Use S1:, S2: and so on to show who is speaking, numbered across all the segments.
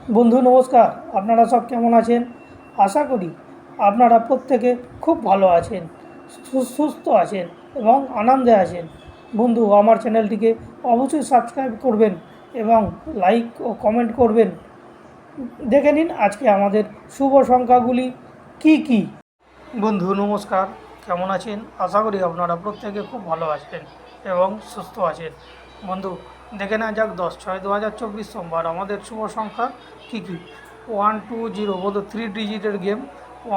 S1: বন্ধু নমস্কার, আপনারা সব কেমন আছেন? আশা করি আপনারা প্রত্যেকে খুব ভালো আছেন, সুস্থ আছেন এবং আনন্দে আছেন। বন্ধু, আমার চ্যানেলটিকে অবশ্যই সাবস্ক্রাইব করবেন এবং লাইক ও কমেন্ট করবেন। দেখে নিন আজকে আমাদের শুভ সংখ্যাগুলি কি কি। বন্ধু নমস্কার, কেমন আছেন? আশা করি আপনারা প্রত্যেকে খুব ভালো আছেন এবং সুস্থ আছেন। বন্ধু, দেখে নেওয়া যাক 10/6/2024 সোমবার আমাদের শুভ সংখ্যা কী কী। 120 বন্ধু, 3 ডিজিটের গেম।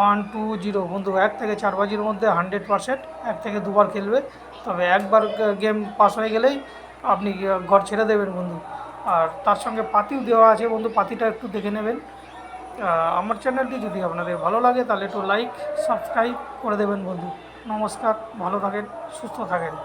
S1: 120 বন্ধু, 1 থেকে 4 বাজির মধ্যে 100%, 1 থেকে 2 বার খেলবে। তবে একবার গেম পাস হয়ে গেলেই আপনি ঘর ছেড়ে দেবেন বন্ধু। আর তার সঙ্গে পাতিও দেওয়া আছে বন্ধু, পাতিটা একটু দেখে নেবেন। আমার চ্যানেলটি যদি আপনাদের ভালো লাগে তাহলে একটু লাইক সাবস্ক্রাইব করে দেবেন বন্ধু। নমস্কার, ভালো থাকেন, সুস্থ থাকেন।